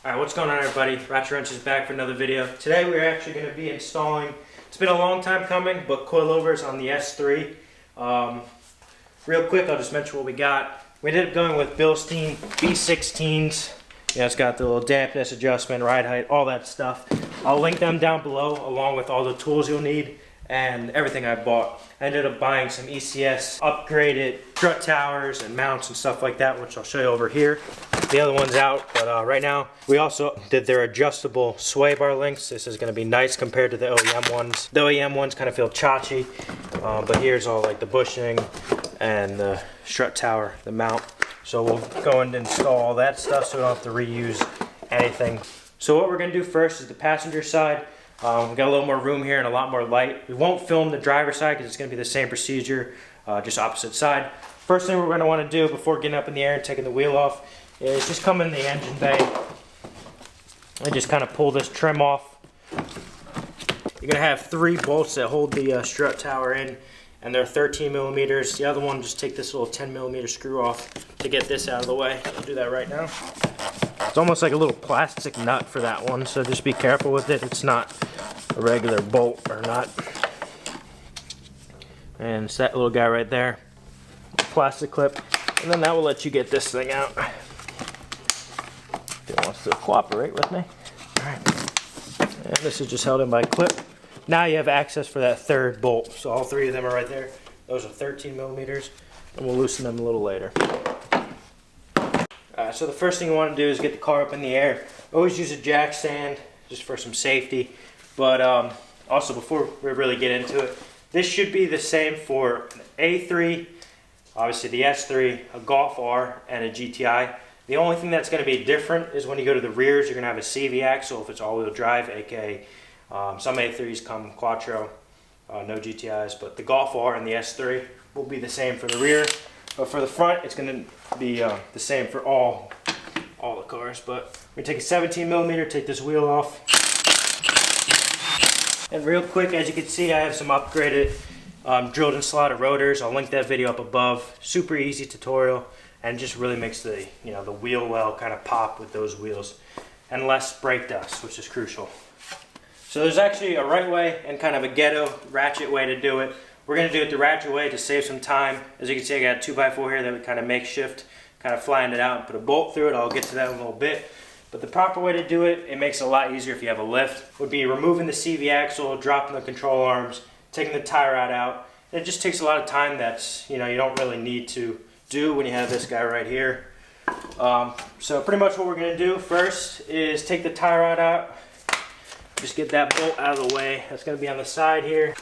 Alright, what's going on everybody? Ratchet Wrench is back for another video. Today we're actually going to be installing, it's been a long time coming, but coilovers on the S3. Real quick, I'll just mention what we got. We ended up going with Bilstein B16s. Yeah, it's got the little dampness adjustment, ride height, all that stuff. I'll link them down below along with all the tools you'll need and everything I bought. I ended up buying some ECS upgraded strut towers and mounts and stuff like that, which I'll show you over here. The other one's out, but right now we also did their adjustable sway bar links. This is going to be nice compared to the OEM ones. The OEM ones kind of feel chachi, but here's all like the bushing and the strut tower, the mount. So we'll go and install all that stuff so we don't have to reuse anything. So what we're going to do first is the passenger side. We've got a little more room here and a lot more light. We won't film the driver's side because it's going to be the same procedure, just opposite side. First thing we're going to want to do before getting up in the air and taking the wheel off is just come in the engine bay and just kind of pull this trim off. You're going to have 3 bolts that hold the strut tower in, and they're 13 millimeters. The other one, just take this little 10 millimeter screw off to get this out of the way. I'll do that right now. It's almost like a little plastic nut for that one, so just be careful with it. It's not a regular bolt or nut. And it's that little guy right there, plastic clip, and then that will let you get this thing out. If it wants to cooperate with me. All right, and this is just held in by a clip. Now you have access for that 3rd bolt. So all 3 of them are right there. Those are 13 millimeters, and we'll loosen them a little later. So the first thing you want to do is get the car up in the air. Always use a jack stand just for some safety. But also before we really get into it, this should be the same for an A3, obviously the S3, a Golf R, and a GTI. The only thing that's going to be different is when you go to the rears, you're going to have a CV axle if it's all-wheel drive, aka some A3s come Quattro, no GTIs, but the Golf R and the S3 will be the same for the rear. But for the front, it's going to be the same for all the cars. But we're going to take a 17 millimeter, take this wheel off. And real quick, as you can see, I have some upgraded drilled and slotted rotors. I'll link that video up above. Super easy tutorial, and just really makes the the wheel well kind of pop with those wheels, and less brake dust, which is crucial. So there's actually a right way and kind of a ghetto ratchet way to do it. We're going to do it the ratchet way to save some time. As you can see, I got a 2x4 here that we kind of makeshift, kind of flying it out and put a bolt through it. I'll get to that in a little bit. But the proper way to do it, it makes it a lot easier if you have a lift, would be removing the CV axle, dropping the control arms, taking the tie rod out. It just takes a lot of time that's, you don't really need to do when you have this guy right here. So pretty much what we're going to do first is take the tie rod out. Just get that bolt out of the way. That's going to be on the side here.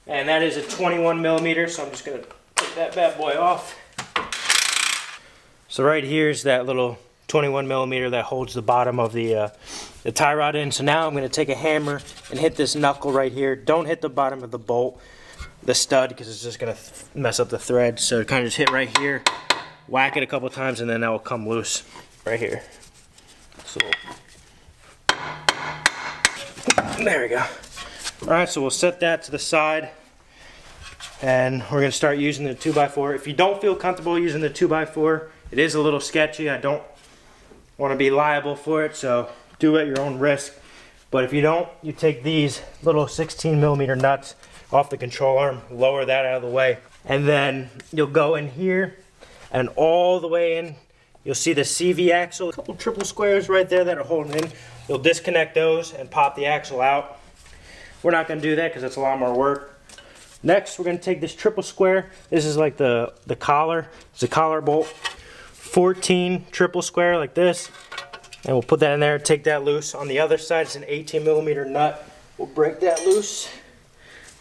And that is a 21 millimeter, so I'm just going to take that bad boy off. So right here is that little 21 millimeter that holds the bottom of the tie rod in. So now I'm going to take a hammer and hit this knuckle right here. Don't hit the bottom of the bolt, the stud, because it's just going to mess up the thread. So kind of just hit right here, whack it a couple times, and then that will come loose right here. So there we go. Alright, so we'll set that to the side, and we're going to start using the 2x4. If you don't feel comfortable using the 2x4, it is a little sketchy. I don't want to be liable for it, so do it at your own risk. But if you don't, you take these little 16 millimeter nuts off the control arm, lower that out of the way, and then you'll go in here and all the way in. You'll see the CV axle, a couple triple squares right there that are holding in. You'll disconnect those and pop the axle out. We're not going to do that because it's a lot more work. Next, we're going to take this triple square. This is like the collar. It's a collar bolt. 14 triple square like this. And we'll put that in there, take that loose. On the other side, it's an 18 millimeter nut. We'll break that loose,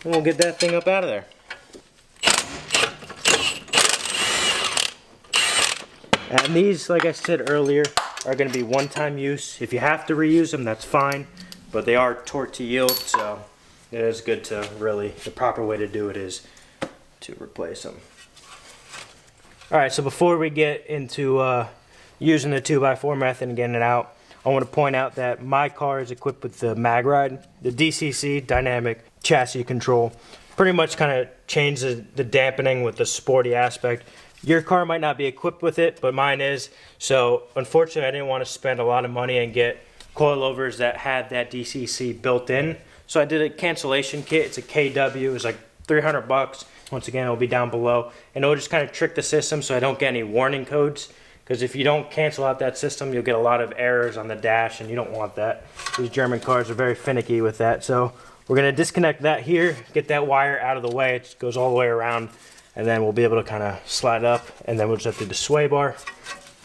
and we'll get that thing up out of there. And these, like I said earlier, are going to be one-time use. If you have to reuse them, that's fine. But they are torque to yield, so it is good to really, the proper way to do it is to replace them. Alright, so before we get into using the 2x4 method and getting it out, I want to point out that my car is equipped with the MagRide, the DCC, Dynamic Chassis Control. pretty much kind of change the dampening with the sporty aspect. Your car might not be equipped with it, but mine is. So unfortunately, I didn't want to spend a lot of money and get coilovers that had that DCC built in. So I did a cancellation kit. It's a KW. It was like $300. Once again, it'll be down below. And it'll just kind of trick the system so I don't get any warning codes. Because if you don't cancel out that system, you'll get a lot of errors on the dash, and you don't want that. These German cars are very finicky with that. So we're going to disconnect that here, get that wire out of the way. It goes all the way around, and then we'll be able to kind of slide up, and then we'll just have to do the sway bar,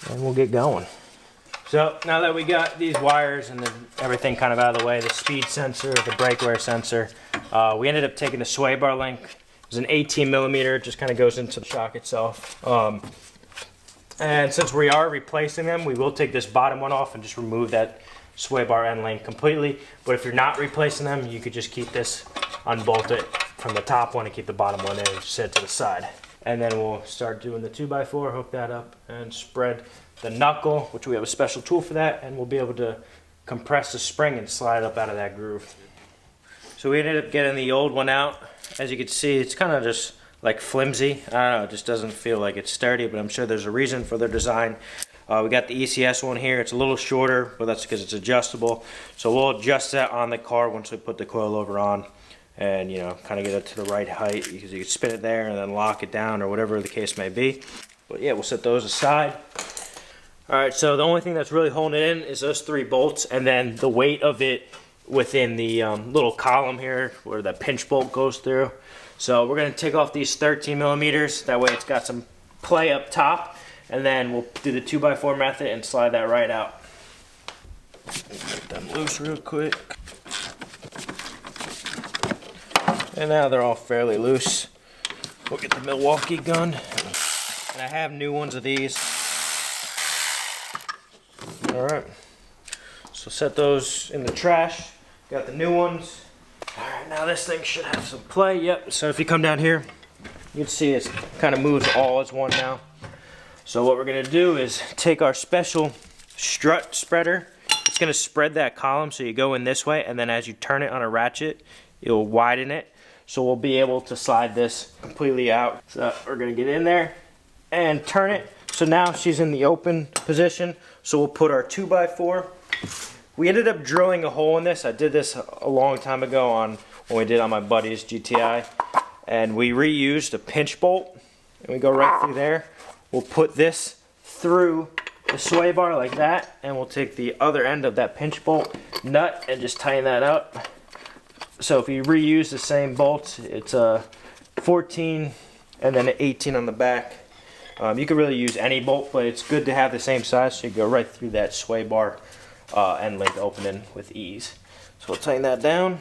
and we'll get going. So now that we got these wires and everything kind of out of the way, the speed sensor, the brake wear sensor, we ended up taking the sway bar link. It was an 18 millimeter, it just kind of goes into the shock itself. And since we are replacing them, we will take this bottom one off and just remove that sway bar end link completely. But if you're not replacing them, you could just keep this unbolted from the top one and keep the bottom one in and set it to the side. And then we'll start doing the 2x4, hook that up and spread the knuckle, which we have a special tool for that, and we'll be able to compress the spring and slide up out of that groove. So we ended up getting the old one out. As you can see, it's kind of just like flimsy. I don't know, it just doesn't feel like it's sturdy, but I'm sure there's a reason for their design. We got the ECS one here. It's a little shorter, but that's because it's adjustable. So we'll adjust that on the car once we put the coilover on, and kind of get it to the right height, because you can spin it there and then lock it down or whatever the case may be. But yeah, we'll set those aside. All right, so the only thing that's really holding it in is those 3 bolts, and then the weight of it within the little column here where the pinch bolt goes through. So we're going to take off these 13 millimeters. That way it's got some play up top, and then we'll do the 2x4 method and slide that right out. Get them loose real quick. And now they're all fairly loose. We'll get the Milwaukee gun. And I have new ones of these. Alright. So set those in the trash. Got the new ones. Alright, now this thing should have some play. Yep, so if you come down here, you can see it kind of moves all as one now. So what we're going to do is take our special strut spreader. It's going to spread that column, so you go in this way, and then as you turn it on a ratchet, it'll widen it. So we'll be able to slide this completely out. So we're going to get in there and turn it. So now she's in the open position. So we'll put our 2x4. We ended up drilling a hole in this. I did this a long time ago when we did on my buddy's GTI. And we reused a pinch bolt. And we go right through there. We'll put this through the sway bar like that. And we'll take the other end of that pinch bolt nut and just tighten that up. So if you reuse the same bolts, it's a 14 and then an 18 on the back. You could really use any bolt, but it's good to have the same size so you go right through that sway bar end link opening with ease. So we'll tighten that down.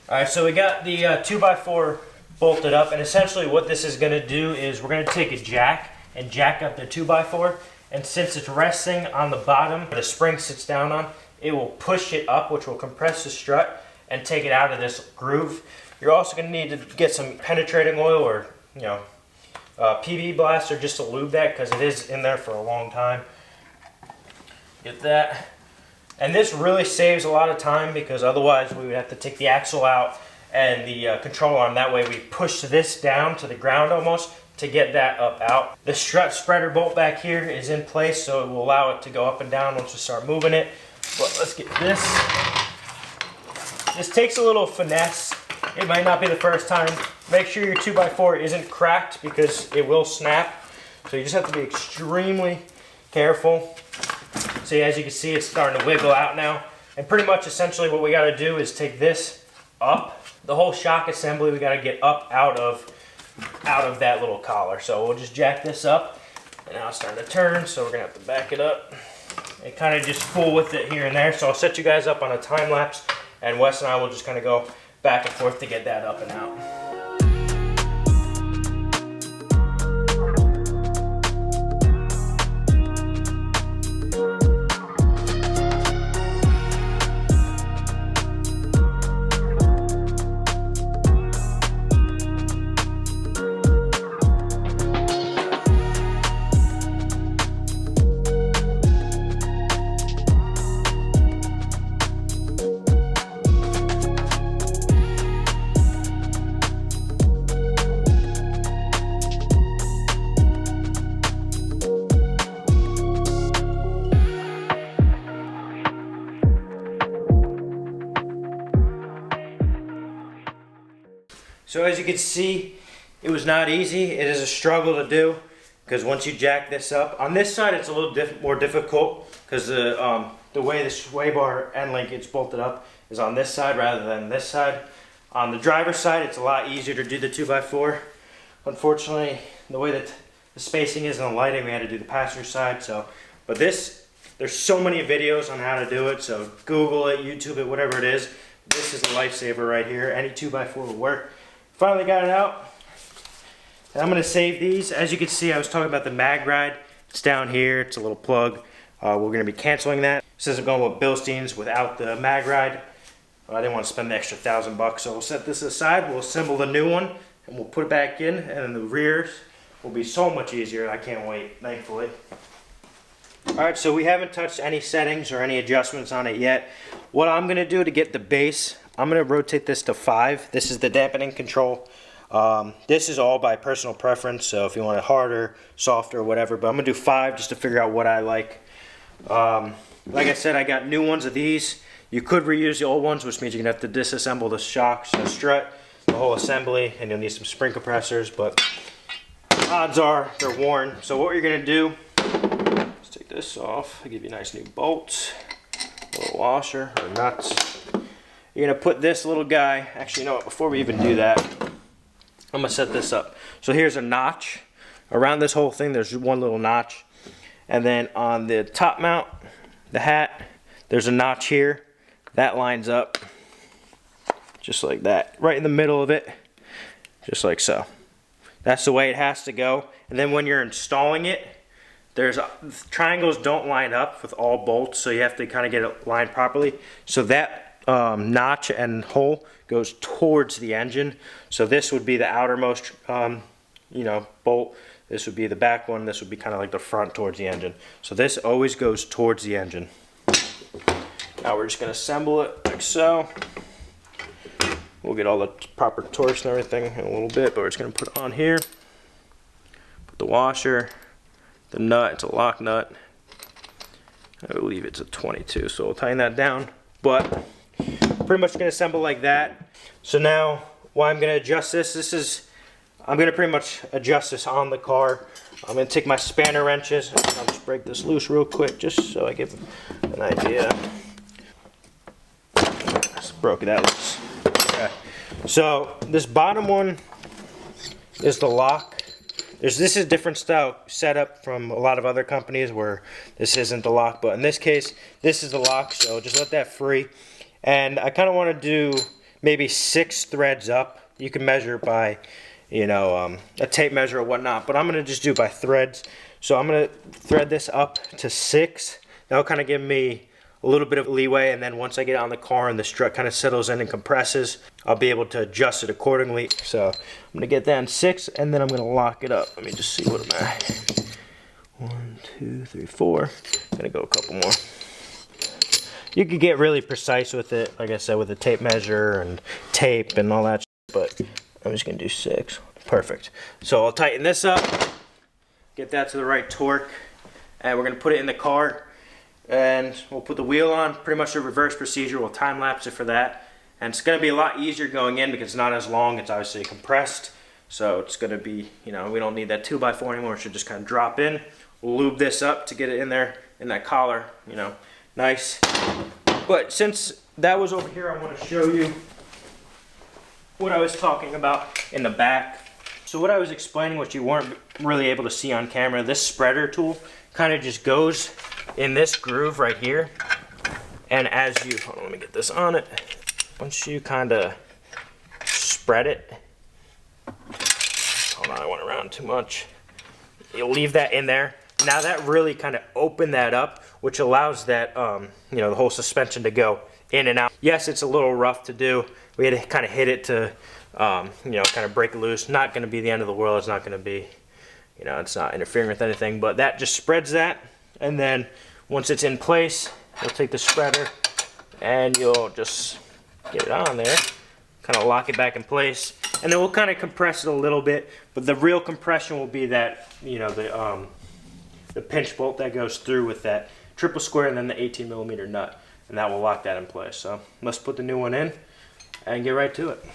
Alright, so we got the 2x4 bolted up, and essentially what this is going to do is we're going to take a jack and jack up the 2x4, and since it's resting on the bottom where the spring sits down on, it will push it up, which will compress the strut and take it out of this groove. You're also going to need to get some penetrating oil or PB blaster just to lube that, because it is in there for a long time. Get that. And this really saves a lot of time, because otherwise we would have to take the axle out and the control arm. That way we push this down to the ground almost to get that up out. The strut spreader bolt back here is in place, so it will allow it to go up and down once we start moving it. But let's get this. This takes a little finesse. It might not be the first time. Make sure your 2x4 isn't cracked, because it will snap. So you just have to be extremely careful. See, as you can see, it's starting to wiggle out now. And pretty much essentially what we got to do is take this up. The whole shock assembly we got to get up out of that little collar. So we'll just jack this up. And now it's starting to turn, so we're going to have to back it up. And kind of just fool with it here and there. So I'll set you guys up on a time lapse, and Wes and I will just kind of go back and forth to get that up and out. So as you can see, it was not easy. It is a struggle to do because once you jack this up, on this side it's a little more difficult because the way the sway bar end link gets bolted up is on this side rather than this side. On the driver's side, it's a lot easier to do the 2x4. Unfortunately, the way that the spacing is and the lighting, we had to do the passenger side. So, but this, there's so many videos on how to do it. So Google it, YouTube it, whatever it is. This is a lifesaver right here. Any 2x4 will work. Finally got it out. And I'm gonna save these. As you can see, I was talking about the MagRide. It's down here, it's a little plug. We're gonna be canceling that. This isn't going with Bilstein's without the MagRide. I didn't want to spend the extra $1,000, so we'll set this aside. We'll assemble the new one and we'll put it back in, and then the rears will be so much easier. I can't wait, thankfully. Alright, so we haven't touched any settings or any adjustments on it yet. What I'm going to do to get the bass, I'm going to rotate this to 5. This is the dampening control. This is all by personal preference, so if you want it harder, softer, whatever, but I'm going to do 5 just to figure out what I like. Like I said, I got new ones of these. You could reuse the old ones, which means you're going to have to disassemble the shocks, the strut, the whole assembly, and you'll need some spring compressors, but odds are they're worn. So what you're going to do, let's take this off. I'll give you nice new bolts, a little washer or nuts. You're going to put this little guy, actually, you know what, before we even do that, I'm going to set this up. So here's a notch. Around this whole thing, there's one little notch. And then on the top mount, the hat, there's a notch here. That lines up just like that, right in the middle of it, just like so. That's the way it has to go. And then when you're installing it, triangles don't line up with all bolts, so you have to kind of get it lined properly. So that notch and hole goes towards the engine. So this would be the outermost, bolt. This would be the back one. This would be kind of like the front towards the engine. So this always goes towards the engine. Now we're just going to assemble it like so. We'll get all the proper torques and everything in a little bit, but we're just going to put it on here. Put the washer, the nut, it's a lock nut. I believe it's a 22, so we'll tighten that down. But pretty much going to assemble like that. So now, why I'm going to adjust this, I'm going to pretty much adjust this on the car. I'm going to take my spanner wrenches, and I'll just break this loose real quick, just so I give an idea. Just broke that loose. Okay. So this bottom one is the lock. This is a different style setup from a lot of other companies where this isn't the lock, but in this case, this is the lock, so just let that free. And I kind of want to do maybe 6 threads up. You can measure by, a tape measure or whatnot, but I'm going to just do by threads. So I'm going to thread this up to 6. That'll kind of give me a little bit of leeway, and then once I get on the car and the strut kind of settles in and compresses, I'll be able to adjust it accordingly. So I'm going to get that in 6, and then I'm going to lock it up. Let me just see what I'm at. 1, 2, 3, 4. I'm going to go a couple more. You could get really precise with it, like I said, with a tape measure and tape and all that, but I'm just going to do 6. Perfect. So I'll tighten this up, get that to the right torque, and we're going to put it in the car. And we'll put the wheel on, pretty much a reverse procedure. We'll time lapse it for that. And it's going to be a lot easier going in because it's not as long. It's obviously compressed. So it's going to be, we don't need that 2x4 anymore. It should just kind of drop in. We'll lube this up to get it in there, in that collar, nice. But since that was over here, I want to show you what I was talking about in the back. So what I was explaining, what you weren't really able to see on camera, this spreader tool kind of just goes in this groove right here, and as you, hold on, let me get this on it. Once you kind of spread it, hold on, I went around too much. You'll leave that in there. Now that really kind of opened that up, which allows that, the whole suspension to go in and out. Yes, it's a little rough to do. We had to kind of hit it to, kind of break it loose. Not going to be the end of the world. It's not going to be, it's not interfering with anything, but that just spreads that. And then once it's in place, you'll take the spreader and you'll just get it on there, kind of lock it back in place, and then we'll kind of compress it a little bit, but the real compression will be that, the pinch bolt that goes through with that triple square and then the 18mm nut, and that will lock that in place. So let's put the new one in and get right to it.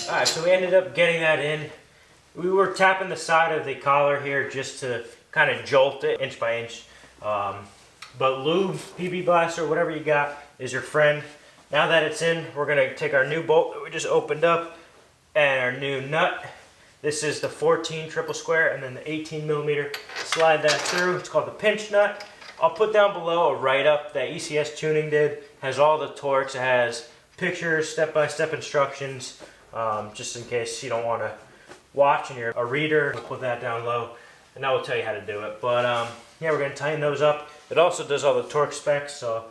Alright, so we ended up getting that in. We were tapping the side of the collar here just to kind of jolt it inch by inch. But lube, PB Blaster, whatever you got is your friend. Now that it's in, we're going to take our new bolt that we just opened up and our new nut. This is the 14 triple square and then the 18 millimeter. Slide that through. It's called the pinch nut. I'll put down below a write-up that ECS Tuning did. Has all the torques. It has pictures, step-by-step instructions, just in case you don't want to watch and you're a reader. We'll put that down low and I will tell you how to do it. But yeah, we're going to tighten those up. It also does all the torque specs, so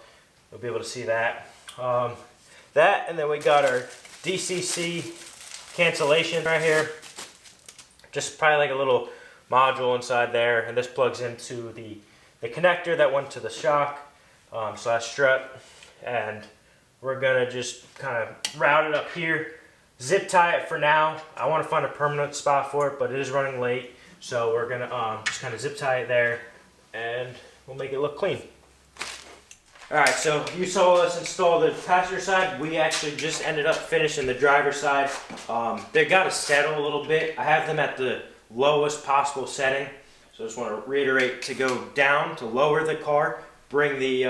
you'll be able to see that. That, and then we got our DCC cancellation right here. Just probably like a little module inside there, and this plugs into the connector that went to the shock slash strut. And we're gonna just kind of route it up here, zip tie it for now. I want to find a permanent spot for it, but it is running late, so we're gonna just kind of zip tie it there, and we'll make it look clean. Alright, so you saw us install the passenger side. We actually just ended up finishing the driver's side. They got to settle a little bit. I have them at the lowest possible setting. So I just want to reiterate to go down to lower the car, bring the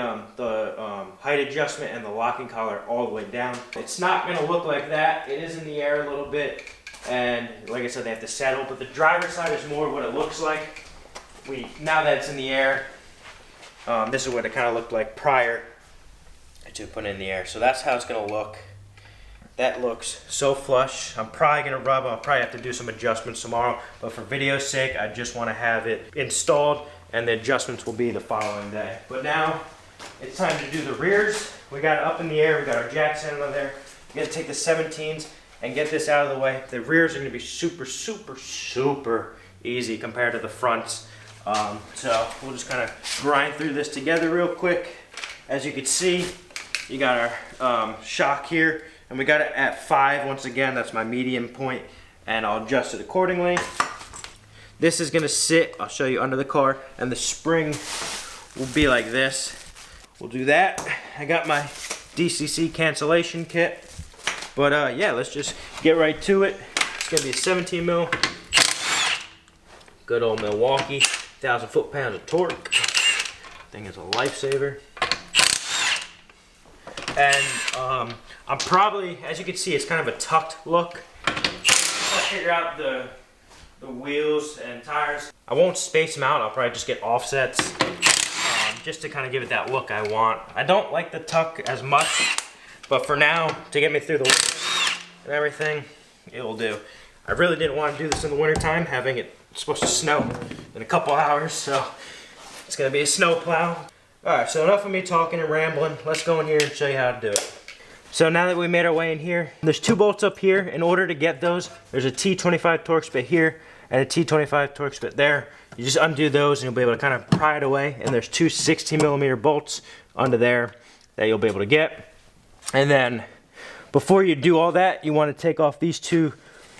height adjustment and the locking collar all the way down. It's not going to look like that. It is in the air a little bit. And like I said, they have to settle. But the driver's side is more what it looks like. Now that it's in the air, this is what it kind of looked like prior to putting it in the air. So that's how it's going to look. That looks so flush. I'm probably going to rub. I'll probably have to do some adjustments tomorrow. But for video's sake, I just want to have it installed, and the adjustments will be the following day. But now it's time to do the rears. We got it up in the air. We got our jacks in there. We got to take the 17s and get this out of the way. The rears are going to be super, super, super easy compared to the fronts. So we'll just kind of grind through this together real quick. As you can see, you got our shock here, and we got it at 5 once again. That's my medium point, and I'll adjust it accordingly. This is going to sit, I'll show you, under the car, and the spring will be like this. We'll do that. I got my DCC cancellation kit, but yeah, let's just get right to it. It's going to be a 17 mil, good old Milwaukee. 1,000 foot-pounds of torque. Thing is a lifesaver. And I'm probably, as you can see, it's kind of a tucked look. I'll figure out the wheels and tires. I won't space them out. I'll probably just get offsets just to kind of give it that look I want. I don't like the tuck as much, but for now, to get me through the winter and everything, it will do. I really didn't want to do this in the wintertime, having it supposed to snow in a couple hours, so it's gonna be a snow plow. Alright, so enough of me talking and rambling. Let's go in here and show you how to do it. So now that we made our way in here, there's 2 bolts up here. In order to get those, there's a T25 Torx bit here and a T25 Torx bit there. You just undo those and you'll be able to kind of pry it away. And there's 2 16 millimeter bolts under there that you'll be able to get. And then before you do all that, you want to take off these 2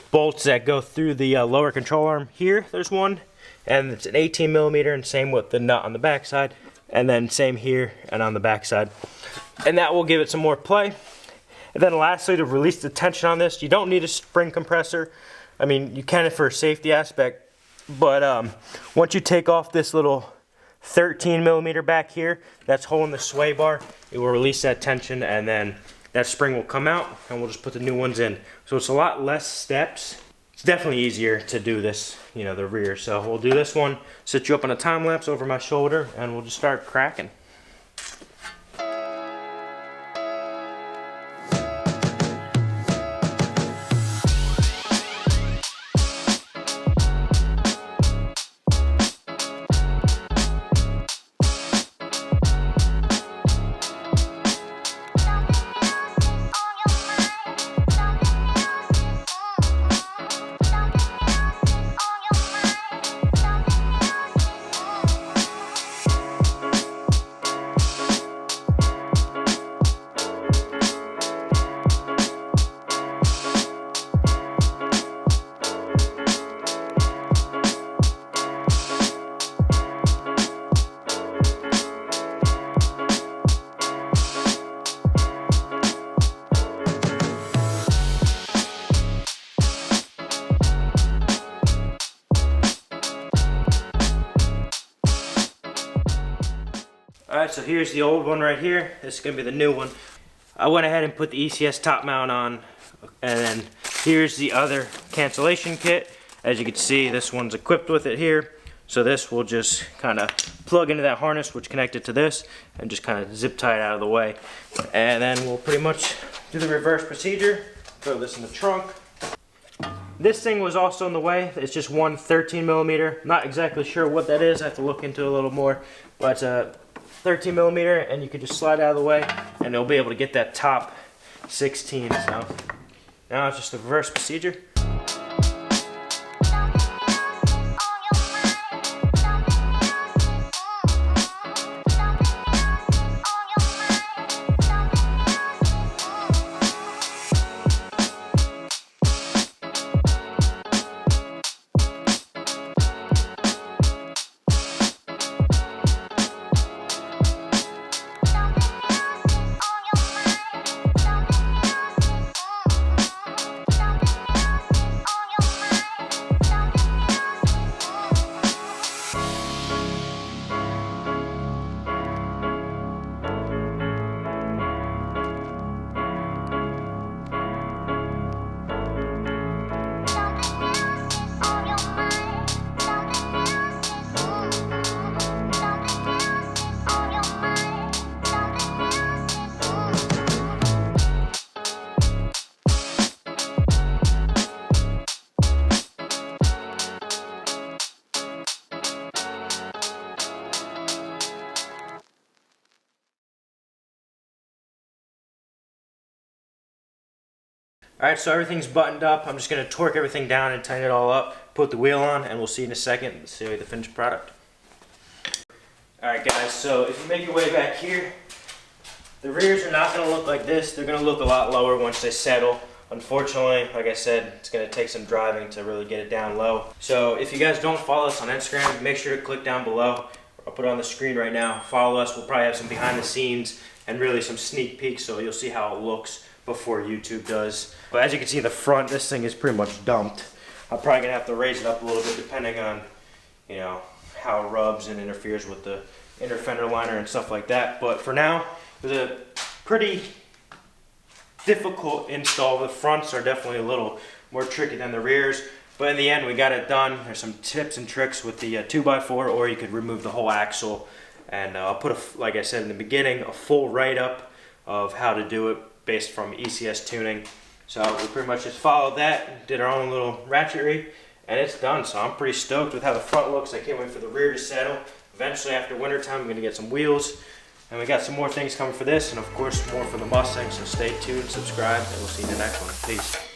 bolts that go through the lower control arm. Here, there's one, and it's an 18 millimeter, and same with the nut on the back side, and then same here and on the back side. And that will give it some more play. And then lastly, to release the tension on this, you don't need a spring compressor. I mean, you can for a safety aspect, but once you take off this little 13 millimeter back here, that's holding the sway bar, it will release that tension, and then that spring will come out, and we'll just put the new ones in. So it's a lot less steps. It's definitely easier to do this, you know, the rear. So we'll do this one, sit you up on a time lapse over my shoulder, and we'll just start cracking. Alright, so here's the old one right here. This is going to be the new one. I went ahead and put the ECS top mount on, and then here's the other cancellation kit. As you can see, this one's equipped with it here. So this will just kind of plug into that harness, which connected to this, and just kind of zip tie it out of the way. And then we'll pretty much do the reverse procedure. Throw this in the trunk. This thing was also in the way. It's just one 13 millimeter. Not exactly sure what that is. I have to look into it a little more. But 13 millimeter, and you can just slide out of the way, and it'll be able to get that top 16. So now it's just the reverse procedure. Alright, so everything's buttoned up. I'm just going to torque everything down and tighten it all up, put the wheel on, and we'll see in a second. Let's see the finished product. Alright guys, so if you make your way back here, the rears are not going to look like this. They're going to look a lot lower once they settle. Unfortunately, like I said, it's going to take some driving to really get it down low. So if you guys don't follow us on Instagram, make sure to click down below. I'll put it on the screen right now. Follow us. We'll probably have some behind the scenes and really some sneak peeks, so you'll see how it looks before YouTube does. But as you can see in the front, this thing is pretty much dumped. I'm probably gonna have to raise it up a little bit depending on, you know, how it rubs and interferes with the inner fender liner and stuff like that. But for now, it was a pretty difficult install. The fronts are definitely a little more tricky than the rears, but in the end we got it done. There's some tips and tricks with the 2x4, or you could remove the whole axle. And I'll put, like I said in the beginning, a full write-up of how to do it based from ECS tuning. So we pretty much just followed that, did our own little ratchetry, and it's done. So I'm pretty stoked with how the front looks. I can't wait for the rear to settle. Eventually after winter time, I'm gonna get some wheels, and we got some more things coming for this, and of course more for the Mustang. So stay tuned, subscribe, and we'll see you in the next one. Peace.